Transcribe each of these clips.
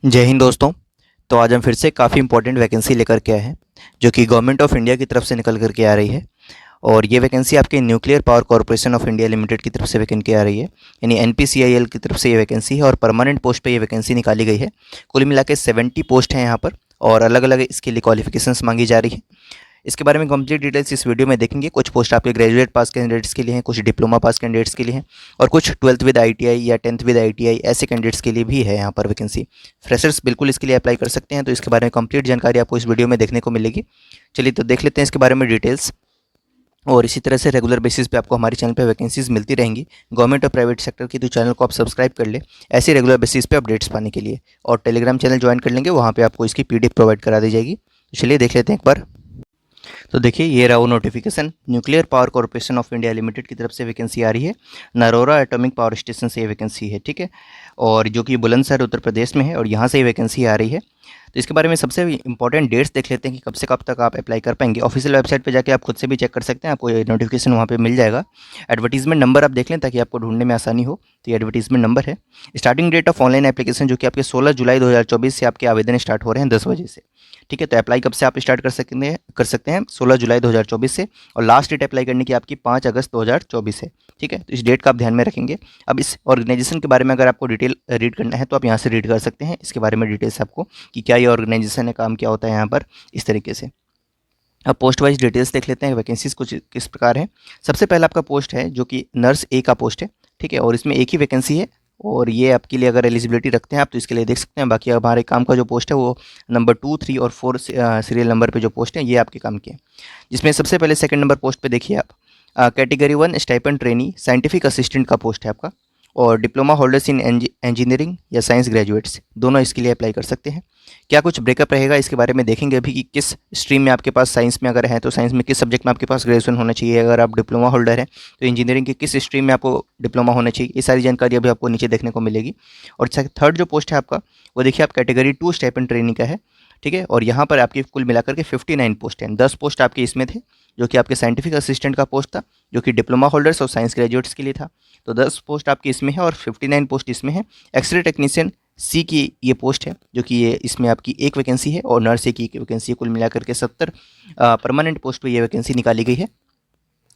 जय हिंद दोस्तों। तो आज हम फिर से काफ़ी इंपॉर्टेंट वैकेंसी लेकर के आए हैं जो कि गवर्नमेंट ऑफ इंडिया की तरफ से निकल करके आ रही है। और ये वैकेंसी आपके nuclear power corporation of India limited की तरफ से वैकेंसी आ रही है, यानी एनपीसीआईएल की तरफ से ये वैकेंसी है और परमानेंट पोस्ट पे ये वैकेंसी निकाली गई है। कुल मिला के 70 पोस्ट हैं यहाँ पर और अलग अलग इसके लिए क्वालिफिकेशंस मांगी जा रही है। इसके बारे में कंप्लीट डिटेल्स इस वीडियो में देखेंगे। कुछ पोस्ट आपके ग्रेजुएट पास कैंडिडेट्स के लिए हैं, कुछ डिप्लोमा पास कैंडिडेट्स के लिए हैं और कुछ 12th विद आईटीआई या 10th विद आईटीआई ऐसे कैंडिडेट्स के लिए भी है यहाँ पर वैकेंसी। फ्रेशर्स बिल्कुल इसके लिए अप्लाई कर सकते हैं। तो इसके बारे में कंप्लीट जानकारी आपको इस वीडियो में देखने को मिलेगी। चलिए तो देख लेते हैं इसके बारे में डिटेल्स। और इसी तरह से रेगुलर बेसिस पे आपको हमारे चैनल पे वैकेंसीज मिलती रहेंगी, गवर्नमेंट और प्राइवेट सेक्टर की। तो चैनल को आप सब्सक्राइब कर ले ऐसे रेगुलर बेसिस पे अपडेट्स पाने के लिए, और टेलीग्राम चैनल ज्वाइन कर लेंगे, वहाँ पे आपको इसकी पीडीएफ प्रोवाइड करा दी जाएगी। तो चलिए देख लेते हैं एक बार। तो देखिए ये रहा वो notification, nuclear power corporation of India limited की तरफ से वैकेंसी आ रही है। नरोरा एटॉमिक पावर स्टेशन से ये वैकेंसी है, ठीक है, और जो कि बुलंदशहर उत्तर प्रदेश में है और यहाँ से ये वैकेंसी आ रही है। तो इसके बारे में सबसे इंपॉर्टेंट डेट्स देख लेते हैं कि कब से कब तक आप अप्लाई कर पाएंगे। ऑफिशियल वेबसाइट पे जाके आप खुद से भी चेक कर सकते हैं, आपको ये नोटिफिकेशन वहाँ पे मिल जाएगा। एडवर्टीजमेंट नंबर आप देख लें ताकि आपको ढूंढने में आसानी हो। तो ये एडवर्टीजमेंट नंबर है। Starting date of online application जो कि आपके 16 जुलाई 2024 से आपके आवेदन स्टार्ट हो रहे हैं 10 बजे से, ठीक है। तो अप्लाई कब से आप स्टार्ट कर सकते हैं 16 जुलाई 2024 से, और लास्ट डेट अप्लाई करने की आपकी 5 अगस्त 2024 है, ठीक है। तो इस डेट का आप ध्यान में रखेंगे। अब इस ऑर्गेनाइजेशन के बारे में अगर आपको डिटेल रीड करना है तो आप यहाँ से रीड कर सकते हैं इसके बारे में डिटेल्स आपको, कि क्या ये ऑर्गेनाइजेशन है, काम क्या होता है यहाँ पर, इस तरीके से। अब पोस्ट वाइज डिटेल्स देख लेते हैं, वैकेंसीज कुछ किस प्रकार है। सबसे पहला आपका पोस्ट है जो कि नर्स ए का पोस्ट है, ठीक है, और इसमें एक ही वैकेंसी है। और ये आपके लिए अगर एलिजिबिलिटी रखते हैं आप तो इसके लिए देख सकते हैं। बाकी हमारे काम का जो पोस्ट है वो नंबर 2, 3 और 4 सीरियल नंबर पे जो पोस्ट है ये आपके काम के हैं। जिसमें सबसे पहले सेकंड नंबर पोस्ट पे देखिए आप, category 1 stipend trainee scientific assistant का पोस्ट है आपका, और डिप्लोमा होल्डर्स इन इंजीनियरिंग या साइंस ग्रेजुएट्स दोनों इसके लिए अप्लाई कर सकते हैं। क्या कुछ ब्रेकअप रहेगा इसके बारे में देखेंगे अभी, कि किस स्ट्रीम में आपके पास, साइंस में अगर है तो साइंस में किस सब्जेक्ट में आपके पास ग्रेजुएशन होना चाहिए, अगर आप डिप्लोमा होल्डर हैं तो इंजीनियरिंग की किस स्ट्रीम में आपको डिप्लोमा होना चाहिए, ये सारी जानकारी अभी आपको नीचे देखने को मिलेगी। और थर्ड जो पोस्ट है आपका वो देखिए आप कैटेगरी 2 स्टाइपेंड ट्रेनिंग का है, ठीक है, और यहाँ पर आपकी कुल मिलाकर के 59 पोस्ट हैं। 10 पोस्ट आपके इसमें थे जो कि आपके साइंटिफिक असिस्टेंट का पोस्ट था, जो कि डिप्लोमा होल्डर्स और साइंस ग्रेजुएट्स के लिए था। तो 10 पोस्ट आपकी इसमें है और 59 पोस्ट इसमें है। एक्सरे टेक्नीशियन सी की ये पोस्ट है जो कि ये इसमें आपकी एक वैकेंसी है, और नर्स ए की एक वैकेंसी है। कुल मिलाकर के 70 परमानेंट पोस्ट पे ये वैकेंसी निकाली गई है।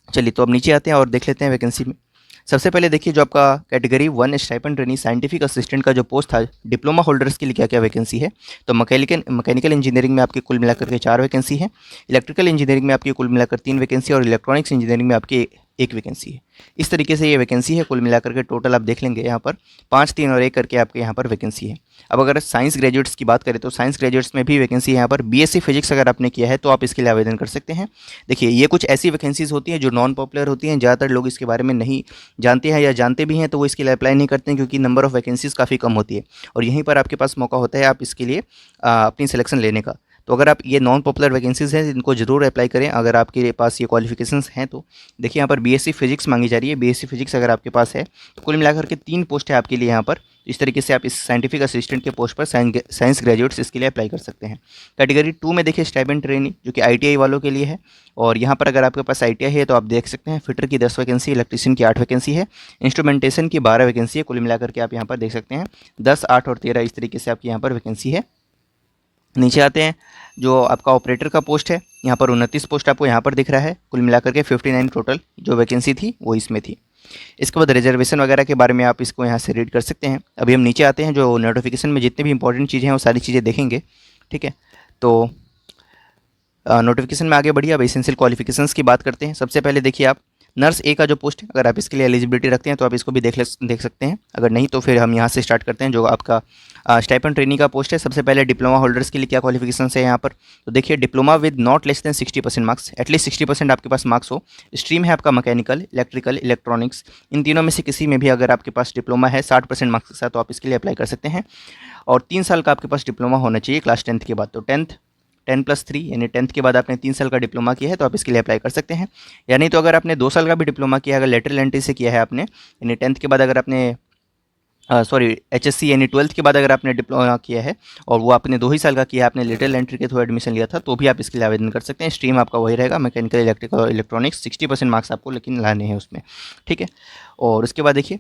चलिए तो अब नीचे आते हैं और देख लेते हैं वैकेंसी में। सबसे पहले देखिए जो आपका category 1 stipend trainee scientific assistant का जो पोस्ट था डिप्लोमा होल्डर्स के लिए क्या क्या वैकेंसी है। तो मैकेनिकल इंजीनियरिंग में आपकी कुल मिलाकर के 4 वैकेंसी है, इलेक्ट्रिकल इंजीनियरिंग में आपकी कुल मिलाकर 3 वैकेंसी, और इलेक्ट्रॉनिक्स इंजीनियरिंग में आपकी एक वैकेंसी है। इस तरीके से ये वैकेंसी है। कुल मिलाकर के टोटल आप देख लेंगे यहाँ पर 5, 3 और 1 करके आपके यहाँ पर वैकेंसी है। अब अगर साइंस ग्रेजुएट्स की बात करें तो साइंस ग्रेजुएट्स में भी वैकेंसी है यहाँ पर। बीएससी फिजिक्स अगर आपने किया है तो आप इसके लिए आवेदन कर सकते हैं। देखिए ये कुछ ऐसी वैकेंसीज होती हैं जो नॉन पॉपुलर होती हैं, ज़्यादातर लोग इसके बारे में नहीं जानते हैं, या जानते भी हैं तो वो इसके लिए अप्लाई नहीं करते हैं क्योंकि नंबर ऑफ़ वैकेंसीज काफ़ी कम होती है, और यहीं पर आपके पास मौका होता है आप इसके लिए अपनी सिलेक्शन लेने का। तो अगर आप ये नॉन पॉपुलर वैकेंसीज़ हैं इनको ज़रूर अप्लाई करें अगर आपके पास ये क्वालिफिकेशंस हैं तो। देखिए यहाँ पर बीएससी फिजिक्स मांगी जा रही है। बीएससी फिजिक्स अगर आपके पास है तो कुल मिलाकर के 3 पोस्ट है आपके लिए यहाँ पर। इस तरीके से आप इस साइंटिफिक असिस्टेंट के पोस्ट पर साइंस ग्रेजुएट्स इसके लिए अप्लाई कर सकते हैं। कैटेगरी 2 में देखिए स्टाइपेंड ट्रेनी जो कि आईटीआई वालों के लिए है, और यहाँ पर अगर आपके पास आईटीआई है तो आप देख सकते हैं फिटर की 10 वैकेंसी, इलेक्ट्रीशियन की 8 वैकेंसी है, इंस्ट्रूमेंटेशन की 12 वैकेंसी है। कुल मिलाकर के आप यहाँ पर देख सकते हैं 10, 8 और 13 इस तरीके से आपकी यहाँ पर वैकेंसी है। नीचे आते हैं जो आपका ऑपरेटर का पोस्ट है, यहाँ पर 29 पोस्ट आपको यहाँ पर दिख रहा है। कुल मिलाकर के 59 टोटल जो वैकेंसी थी वो इसमें थी। इसके बाद रिजर्वेशन वगैरह के बारे में आप इसको यहाँ से रीड कर सकते हैं। अभी हम नीचे आते हैं, जो नोटिफिकेशन में जितने भी इंपॉर्टेंट चीज़ें हैं वो सारी चीज़ें देखेंगे, ठीक है। तो नोटिफिकेशन में आगे बढ़िए, अब एसेंशियल क्वालिफिकेशंस की बात करते हैं। सबसे पहले देखिए आप नर्स ए का जो पोस्ट है, अगर आप इसके लिए एलिजिबिलिटी रखते हैं तो आप इसको भी देख सकते हैं। अगर नहीं तो फिर हम यहाँ से स्टार्ट करते हैं। जो आपका स्टाइपेंड ट्रेनी का पोस्ट है, सबसे पहले डिप्लोमा होल्डर्स के लिए क्या क्वालिफिकेशन है यहाँ पर। तो देखिए diploma with not less than 60% marks, at least 60% आपके पास मार्क्स हो। स्ट्रीम है आपका मैकेनिकल, इलेक्ट्रिकल, इलेक्ट्रॉनिक्स, इन तीनों में से किसी में भी अगर आपके पास डिप्लोमा है 60% मार्क्स के साथ तो आप इसके लिए अप्लाई कर सकते हैं। और 3 साल का आपके पास डिप्लोमा होना चाहिए क्लास 10th के बाद। तो 10+3 यानी 10th के बाद आपने 3 साल का डिप्लोमा किया है तो आप इसके लिए अप्लाई कर सकते हैं। या नहीं तो अगर आपने 2 साल का भी डिप्लोमा किया है, अगर लेटरल एंट्री से किया है आपने, यानी 10th के बाद अगर आपने एचएससी यानी 12th के बाद अगर आपने डिप्लोमा किया है और वो आपने 2 ही साल का किया है, आपने लेटरल एंट्री के थ्रू एडमिशन लिया था, तो भी आप इसके लिए आवेदन कर सकते हैं। स्ट्रीम आपका वही रहेगा, मैकेनिकल, इलेक्ट्रिकल और इलेक्ट्रॉनिक्स। 60% मार्क्स आपको लेकिन लाने हैं उसमें, ठीक है। और उसके बाद देखिए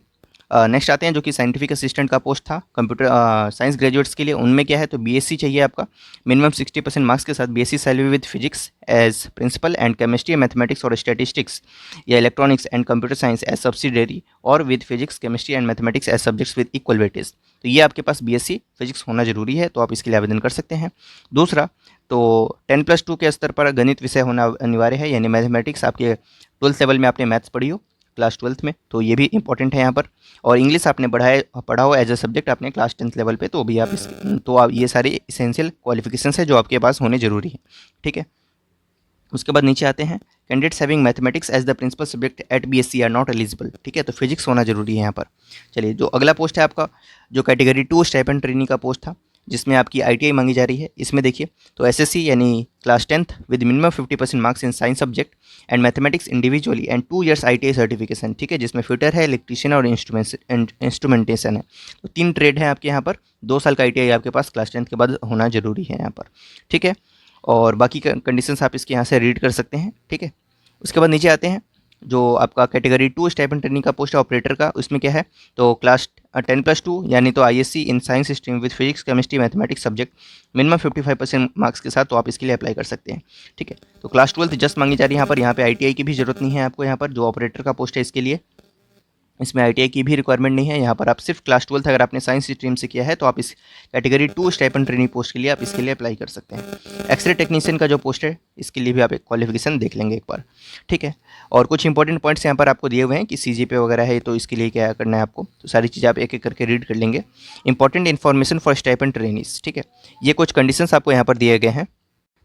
नेक्स्ट आते हैं जो कि साइंटिफिक असिस्टेंट का पोस्ट था कंप्यूटर साइंस ग्रेजुएट्स के लिए। उनमें क्या है तो बीएससी चाहिए आपका, मिनिमम 60% मार्क्स के साथ BSc salary with physics as principal and chemistry mathematics और स्टैटिस्टिक्स या electronics and computer science as subsidiary और with physics chemistry and mathematics as subjects with equal weightage. तो ये आपके पास बीएससी फिजिक्स होना जरूरी है, तो आप इसके लिए आवेदन कर सकते हैं। दूसरा, तो 10+2 के स्तर पर गणित विषय होना अनिवार्य है, यानी मैथमेटिक्स आपके 12th लेवल में आपने मैथ्स पढ़ी हो क्लास 12th में, तो ये भी इंपॉर्टेंट है यहाँ पर। और इंग्लिश आपने पढ़ा हो एज अ सब्जेक्ट आपने क्लास 10th लेवल पे, तो भी आप तो आप ये सारे इसेंशियल क्वालिफिकेशंस है जो आपके पास होने जरूरी है, ठीक है। उसके बाद नीचे आते हैं, candidates having mathematics as the principal subject at BSc are not eligible, ठीक है। तो फिजिक्स होना जरूरी है यहाँ पर। चलिए, जो अगला पोस्ट है आपका, जो कैटेगरी 2 स्टाइपेंड ट्रेनी का पोस्ट था, जिसमें आपकी आईटीआई मांगी जा रही है। इसमें देखिए, तो एसएससी यानी class 10th with minimum 50% marks in science subject and mathematics individually and 2 years ITI certification, ठीक है, जिसमें फिटर है, इलेक्ट्रीशियन और इंस्ट्रूमेंटेशन है। तो 3 ट्रेड है आपके यहाँ पर। 2 साल का आईटीआई आपके पास क्लास 10th के बाद होना जरूरी है यहाँ पर, ठीक है। और बाकी कंडीशंस आप इसके यहाँ से रीड कर सकते हैं, ठीक है। उसके बाद नीचे आते हैं, जो आपका कैटेगरी 2 स्टाइपेंड ट्रेनिंग का पोस्ट है ऑपरेटर का, उसमें क्या है तो क्लास 10+2 यानी तो ISC in science stream with physics chemistry mathematics subject minimum 55% marks के साथ, तो आप इसके लिए अप्लाई कर सकते हैं, ठीक है। तो क्लास 12th जस्ट मांगी जा रही है यहाँ पर। यहाँ पे आईटीआई की भी जरूरत नहीं है आपको यहाँ पर, जो ऑपरेटर का पोस्ट है इसके लिए इसमें आईटीआई की भी रिक्वायरमेंट नहीं है। यहाँ पर आप सिर्फ क्लास 12th अगर आपने साइंस स्ट्रीम से किया है तो आप इस कैटेगरी 2 स्टाइपेंड ट्रेनिंग पोस्ट के लिए आप इसके लिए अप्लाई कर सकते हैं। एक्सरे टेक्नीशियन का जो पोस्ट है इसके लिए भी आप एक क्वालिफिकेशन देख लेंगे एक बार, ठीक है। और कुछ इंपॉर्टेंट पॉइंट्स यहाँ पर आपको दिए हुए हैं कि सीजीपीए वगैरह है, तो इसके लिए क्या करना है आपको, तो सारी चीज़ें आप एक एक करके रीड कर लेंगे। Important information for stipend trainees, ठीक है। ये कुछ कंडीशंस आपको यहाँ पर दिए गए हैं।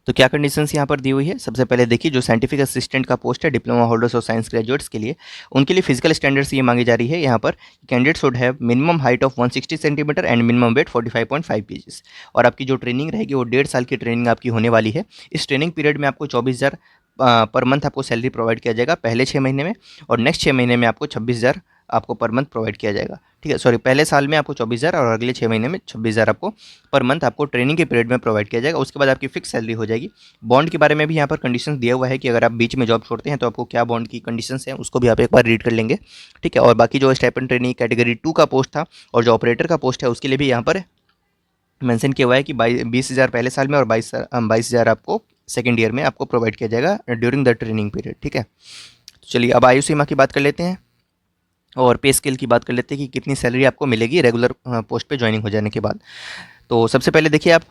तो क्या कंडीशंस यहाँ पर दी हुई है, सबसे पहले देखिए, जो साइंटिफिक असिस्टेंट का पोस्ट है डिप्लोमा होल्डर्स और साइंस ग्रेजुएट्स के लिए, उनके लिए फिजिकल स्टैंडर्ड्स ये मांगी जा रही है यहाँ पर। Candidate should have minimum height of 160 centimetre and minimum weight 45.5 kg। और आपकी जो ट्रेनिंग रहेगी वो 1.5 साल की ट्रेनिंग आपकी होने वाली है। इस ट्रेनिंग पीरियड में आपको 24,000 पर मंथ आपको सैलरी प्रोवाइड किया जाएगा पहले 6 महीने में, और नेक्स्ट 6 महीने में आपको 26,000 आपको पर मंथ प्रोवाइड किया जाएगा, ठीक है। सॉरी, पहले साल में आपको 24,000 और अगले 6 महीने में 26,000 आपको पर मंथ आपको ट्रेनिंग के पीरियड में प्रोवाइड किया जाएगा। उसके बाद आपकी फिक्स सैलरी हो जाएगी। बॉन्ड के बारे में भी यहाँ पर कंडीशंस दिया हुआ है कि अगर आप बीच में जॉब छोड़ते हैं तो आपको क्या बॉन्ड की कंडीशंस हैं, उसको भी आप एक बार रीड कर लेंगे, ठीक है। और बाकी जो स्टाइपेंड ट्रेनिंग कैटेगरी 2 का पोस्ट था और जो ऑपरेटर का पोस्ट है उसके लिए भी यहाँ पर मेंशन किया हुआ है कि 20,000 पहले साल में और 22,000 आपको सेकेंड ईयर में आपको प्रोवाइड किया जाएगा ड्यूरिंग द ट्रेनिंग पीरियड, ठीक है। चलिए, अब आयु सीमा की बात कर लेते हैं और पे स्केल की बात कर लेते हैं कि कितनी सैलरी आपको मिलेगी रेगुलर पोस्ट पे ज्वाइनिंग हो जाने के बाद। तो सबसे पहले देखिए, आप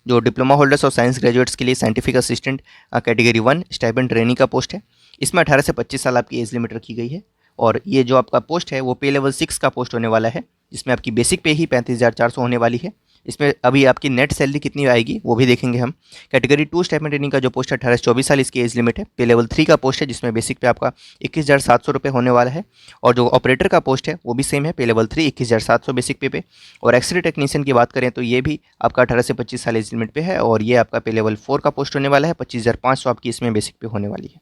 जो डिप्लोमा होल्डर्स और साइंस ग्रेजुएट्स के लिए scientific assistant category 1 stipend trainee का पोस्ट है, इसमें 18 से 25 साल आपकी एज लिमिट रखी गई है। और ये जो आपका पोस्ट है वो पे लेवल 6 का पोस्ट होने वाला है, जिसमें आपकी बेसिक पे ही 35,400 होने वाली है। इसमें अभी आपकी नेट सैलरी कितनी आएगी वो भी देखेंगे हम। कैटेगरी 2 स्टाइपेंड ट्रेनिंग का जो पोस्ट है 18 से 24 साल इसकी एज लिमिट है। पे लेवल 3 का पोस्ट है जिसमें बेसिक पे आपका 21,700 रुपये होने वाला है। और जो ऑपरेटर का पोस्ट है वो भी सेम है, पे लेवल 3 21,700 बेसिक पे। और एक्सरे टेक्नीशियन की बात करें तो ये भी आपका 18 से 25 साल एज लिमिट पे है, और ये आपका पे लेवल 4 का पोस्ट होने वाला है। 25,500 आपकी इसमें बेसिक पे होने वाली है।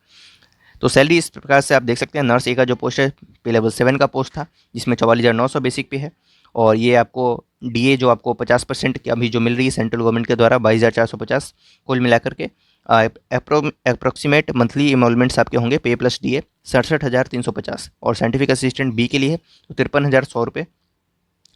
तो सैलरी इस प्रकार से आप देख सकते हैं। नर्स ए का जो पोस्ट है पे लेवल 7 का पोस्ट था, जिसमें 44,900 बेसिक पे है। और ये आपको डीए जो आपको 50% की अभी जो मिल रही है सेंट्रल गवर्नमेंट के द्वारा 22,450 कुल मिलाकर के अप्रोक्सीमेट मंथली इमोलमेंट्स आपके होंगे पे प्लस डीए 67,350। और साइंटिफिक असिस्टेंट बी के लिए तो 53,100 रुपये,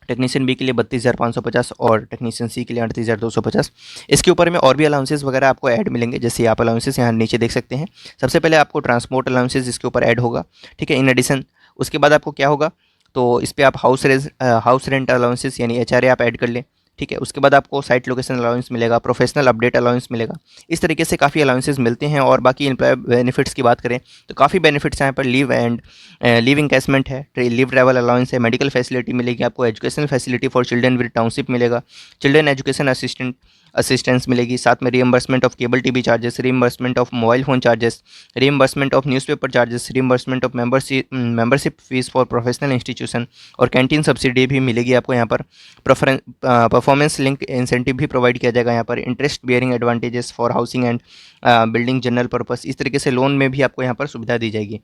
टेक्नीशियन बी के लिए 32,550 और टेक्नीशियन सी के लिए 38,250। इसके ऊपर में और भी अलाउंसेस वगैरह आपको ऐड मिलेंगे, जैसे आप अलाउंसेस यहाँ नीचे देख सकते हैं। सबसे पहले आपको ट्रांसपोर्ट अलाउंसेस इसके ऊपर ऐड होगा, ठीक है, इन एडिशन। उसके बाद आपको क्या होगा, तो इस पर आप हाउस रेंट अलाउंसेस यानी एचआरए आप ऐड कर लें, ठीक है। उसके बाद आपको साइट लोकेशन अलाउंस मिलेगा, प्रोफेशनल अपडेट अलाउंस मिलेगा। इस तरीके से काफ़ी अलाउंसेस मिलते हैं। और बाकी एम्प्लॉय बेनिफिट्स की बात करें तो काफ़ी बेनिफिट्स यहाँ पर लीव इंकेसमेंट है, लीव ट्रैवल अलाउंस है, मेडिकल फैसिलिटी मिलेगी आपको, educational facility for children with township मिलेगा, चिल्ड्रन एजुकेशन असिस्टेंस मिलेगी, साथ में reimbursement of cable TV charges, reimbursement of mobile phone charges, reimbursement of newspaper charges, reimbursement of membership fees for professional institution, और canteen subsidy भी मिलेगी आपको यहाँ पर। परफॉर्मेंस लिंक इंसेंटिव भी प्रोवाइड किया जाएगा यहाँ पर। Interest bearing advantages for housing and building general purpose, इस तरीके से लोन में भी आपको यहाँ पर सुविधा दी जाएगी।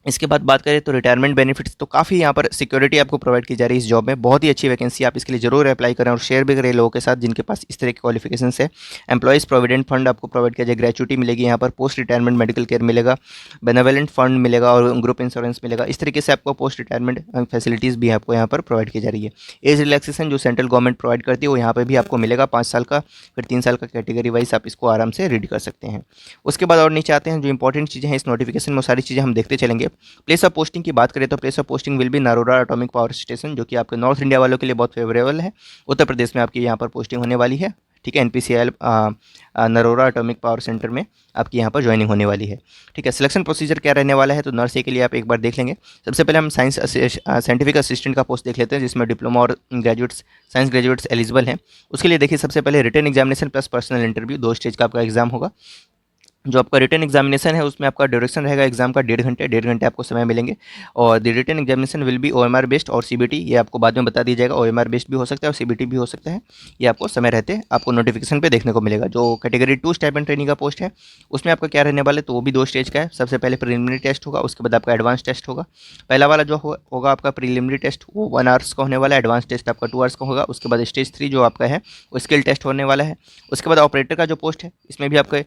इसके बाद बात करें तो रिटायरमेंट बेनिफिट्स, तो काफ़ी यहाँ पर सिक्योरिटी आपको प्रोवाइड की जा रही है इस जॉब में। बहुत ही अच्छी वैकेंसी, आप इसके लिए जरूर अप्लाई करें और शेयर भी करें लोगों के साथ जिनके पास इस तरह की क्वालिफिकेशंस है। एम्प्लॉइज़ प्रोविडेंट फंड आपको प्रोवाइड किया जाए, ग्रेचुटी मिलेगी यहाँ पर, पोस्ट रिटायरमेंट मेडिकल केयर मिलेगा, बेनेवलेंट फंड मिलेगा और ग्रुप इंश्योरेंस मिलेगा। इस तरीके से आपको पोस्ट रिटायरमेंट फैसिलिटीज़ भी आपको यहाँ पर प्रोवाइड की जा रही है। एज रिलैक्सेशन जो सेंट्रल गवर्नमेंट प्रोवाइड करती है वो यहाँ पर भी आपको मिलेगा 5 साल का, फिर 3 साल का, कैटेगरी वाइज आप इसको आराम से रीड कर सकते हैं। उसके बाद और नीचे आते हैं, जो इंपॉर्टेंट चीज़ें हैं इस नोटिफिकेशन में वो सारी चीज़ें हम देखते चलेंगे। प्लेस ऑफ पोस्टिंग की बात करें तो place of posting will be Narora atomic power station, जो कि आपके नॉर्थ इंडिया वालों के लिए बहुत फेवरेबल है। उत्तर प्रदेश में आपकी यहाँ पर पोस्टिंग होने वाली है, ठीक है। NPCIL Narora atomic power centre में आपकी यहाँ पर ज्वाइनिंग होने वाली है, ठीक है। सिलेक्शन प्रोसीजर क्या रहने वाला है, तो नर्स ए के लिए आप एक बार देख लेंगे। सबसे पहले हम साइंटिफिक असिस्टेंट का पोस्ट देख लेते हैं, जिसमें डिप्लोमा और ग्रेजुएट्स, साइंस ग्रेजुएट्स एलिजिबल हैं। उसके लिए देखिए सबसे पहले written examination plus personal interview, 2 stage का आपका एग्जाम होगा। जो आपका रिटन एग्जामिनेशन है उसमें आपका ड्यूरेशन रहेगा एग्जाम का 1.5 घंटे आपको समय मिलेंगे। और the written examination will be OMR based और सीबीटी, ये आपको बाद में बता दिया जाएगा। ओएमआर बेस्ड भी हो सकता है और सीबीटी भी हो सकता है, ये आपको समय रहते आपको नोटिफिकेशन पे देखने को मिलेगा। जो कैटेगरी 2 स्टाइपेंड ट्रेनिंग का पोस्ट है उसमें आपका क्या रहने वाला है, तो वो भी 2 स्टेज का है। सबसे पहले प्रीलिमिनरी टेस्ट होगा, उसके बाद आपका एडवांस टेस्ट होगा। पहला वाला जो होगा आपका प्रीलिमिनरी टेस्ट वो 1 आवर्स का होने वाला है, एडवांस टेस्ट आपका 2 आवर्स का होगा। उसके बाद स्टेज 3 जो आपका है वो स्किल टेस्ट होने वाला है। उसके बाद ऑपरेटर का जो पोस्ट है इसमें भी आपके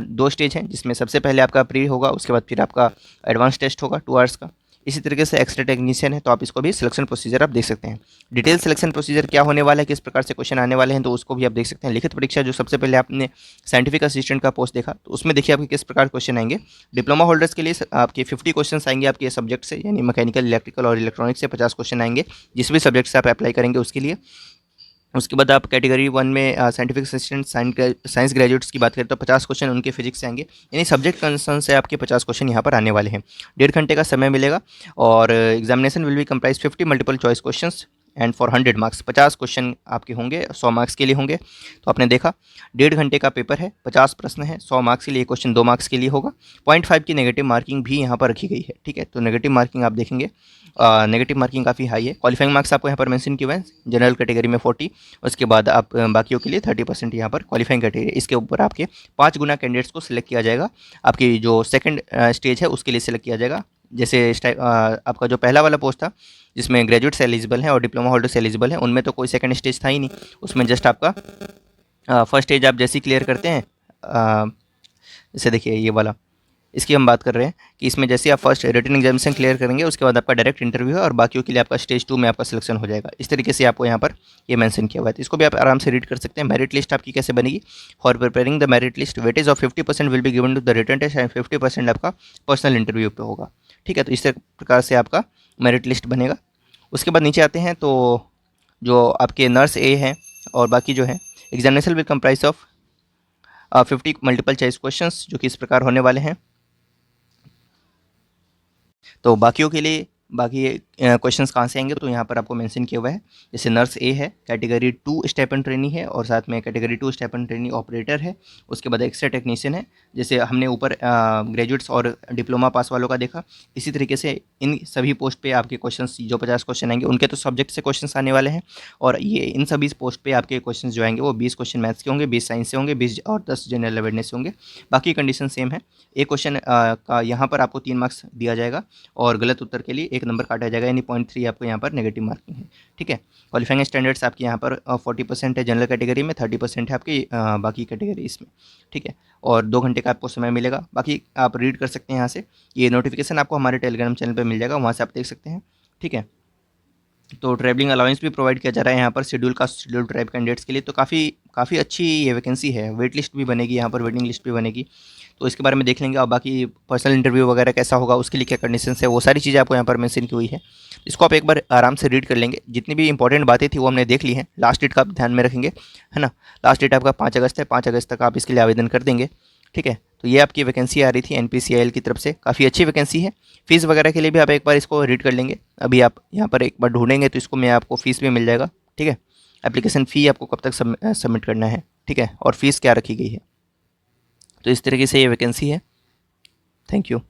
2 स्टेज हैं, जिसमें सबसे पहले आपका प्री होगा, उसके बाद फिर आपका एडवांस टेस्ट होगा 2 आवर्स का। इसी तरीके से एक्स्ट्रा टेक्नीशियन है तो आप इसको भी सिलेक्शन प्रोसीजर आप देख सकते हैं। डिटेल सिलेक्शन प्रोसीजर क्या होने वाला है, किस प्रकार से क्वेश्चन आने वाले हैं, तो उसको भी आप देख सकते हैं। लिखित परीक्षा जो सबसे पहले आपने साइंटिफिक असिस्टेंट का पोस्ट देखा तो उसमें देखिए आपके किस प्रकार क्वेश्चन आएंगे। डिप्लोमा होल्डर्स के लिए आपके 50 क्वेश्चन आएंगे आपके सब्जेक्ट से, यानी मैकेनिकल, इलेक्ट्रिकल और इलेक्ट्रॉनिक्स से 50 क्वेश्चन आएंगे जिस भी सब्जेक्ट से आप अप्लाई करेंगे उसके लिए। उसके बाद आप कैटेगरी 1 में साइंटिफिक असिस्टेंट साइंस ग्रेजुएट्स की बात करें तो 50 क्वेश्चन उनके फिजिक्स से आएंगे, यानी सब्जेक्ट कंसर्न से आपके 50 क्वेश्चन यहाँ पर आने वाले हैं। 1.5 घंटे का समय मिलेगा और examination will B comprise 50 multiple choice questions and for 100 marks, 50 question आपके होंगे, 100 मार्क्स के लिए होंगे। तो आपने देखा 1.5 घंटे का पेपर है, 50 प्रश्न है, 100 मार्क्स के लिए, क्वेश्चन 2 मार्क्स के लिए होगा। 0.5 की नेगेटिव मार्किंग भी यहाँ पर रखी गई है, ठीक है। तो नेगेटिव मार्किंग आप देखेंगे, नेगेटिव मार्किंग काफ़ी हाई है। क्वालिफाइंग मार्क्स आपको यहाँ पर मेंशन किए हुए हैं, जनरल कैटेगरी में 40, उसके बाद आप बाकियों के लिए 30% यहाँ पर क्वालिफाइंग कैटेगरी। इसके ऊपर आपके 5 गुना कैंडिडेट्स को सिलेक्ट किया जाएगा, आपकी जो सेकंड स्टेज है उसके लिए सिलेक्ट किया जाएगा। जैसे आपका जो पहला वाला पोस्ट था जिसमें ग्रेजुएट्स एलिजिबल हैं और डिप्लोमा होल्डर्स एलिजिबल हैं, उनमें तो कोई सेकंड स्टेज था ही नहीं, उसमें जस्ट आपका फर्स्ट स्टेज आप जैसे ही क्लियर करते हैं, जैसे देखिए ये वाला, इसकी हम बात कर रहे हैं कि इसमें जैसे आप फर्स्ट रिटन एग्जामिनेशन क्लियर करेंगे उसके बाद आपका डायरेक्ट इंटरव्यू है और बाकियों के लिए आपका स्टेज 2 में आपका सिलेक्शन हो जाएगा। इस तरीके से आपको यहाँ पर ये मेंशन किया हुआ है, तो इसको भी आप आराम से रीड कर सकते हैं। मेरिट लिस्ट आपकी कैसे बनेगी, for preparing the merit list weightage of 50% will be given to the written test and 50% आपका पर्सनल इंटरव्यू पे होगा, ठीक है। तो इस प्रकार से आपका मेरिट लिस्ट बनेगा। उसके बाद नीचे आते हैं तो जो आपके नर्स ए हैं और बाकी जो है examination will comprise of 50 multiple choice questions, जो कि इस प्रकार होने वाले हैं। तो बाकियों के लिए बाकी क्वेश्चंस कहाँ से आएंगे, तो यहाँ पर आपको मेंशन किया हुआ है। जैसे नर्स ए है, कैटेगरी 2 स्टाइपेंड ट्रेनी है और साथ में कैटेगरी 2 स्टाइपेंड ट्रेनी ऑपरेटर है। उसके बाद एक्स्ट्रा टेक्नीशियन है, जैसे हमने ऊपर ग्रेजुएट्स और डिप्लोमा पास वालों का देखा। इसी तरीके से इन सभी पोस्ट पे आपके क्वेश्चंस जो 50 क्वेश्चन आएंगे उनके तो सब्जेक्ट से क्वेश्चन आने वाले हैं, और ये इन सभी पोस्ट पे आपके क्वेश्चन जो आएंगे वो 20 क्वेश्चन मैथ्स के होंगे, 20 साइंस से होंगे, 20 और 10 जनरल अवेयरनेस होंगे। बाकी कंडीशन सेम है। एक क्वेश्चन का यहाँ पर आपको 3 मार्क्स दिया जाएगा और गलत उत्तर के लिए 1 नंबर काटा जाएगा, यानी 0.3 आपको यहाँ पर नेगेटिव मार्किंग है, ठीक है। क्वालिफाइंग स्टैंडर्ड्स आपके यहाँ पर 40% है जनरल कैटेगरी में, 30% है आपकी बाकी कैटेगरीज में, ठीक है। और 2 घंटे का आपको समय मिलेगा। बाकी आप रीड कर सकते हैं यहाँ से, ये नोटिफिकेशन आपको हमारे टेलीग्राम चैनल पर मिल जाएगा, वहाँ से आप देख सकते हैं, ठीक है। तो ट्रैवलिंग अलाउंस भी प्रोवाइड किया जा रहा है यहाँ पर schedule caste schedule tribe candidates के लिए, तो काफ़ी अच्छी ये वैकेंसी है। वेट लिस्ट भी बनेगी यहाँ पर, वेटिंग लिस्ट भी बनेगी, तो इसके बारे में देख लेंगे। और बाकी पर्सनल इंटरव्यू वगैरह कैसा होगा, उसके लिए क्या कंडीशंस है, वो सारी चीज़ें आपको यहाँ पर मेंशन की हुई है। इसको आप एक बार आराम से रीड कर लेंगे। जितनी भी इंपॉर्टेंट बातें थी वो हमने देख ली हैं। लास्ट डेट का आप ध्यान में रखेंगे, है ना। लास्ट डेट आपका 5 अगस्त है, 5 अगस्त तक आप इसके लिए आवेदन कर देंगे, ठीक है। तो ये आपकी वैकेंसी आ रही थी एनपीसीआईएल की तरफ से, काफ़ी अच्छी वैकेंसी है। फीस वगैरह के लिए भी आप एक बार इसको रीड कर लेंगे। अभी आप यहाँ पर एक बार ढूंढेंगे तो इसको मैं आपको फ़ीस भी मिल जाएगा, ठीक है। एप्लीकेशन फ़ी आपको कब तक सबमिट करना है, ठीक है, और फीस क्या रखी गई है। तो इस तरीके से ये वैकेंसी है। Thank you.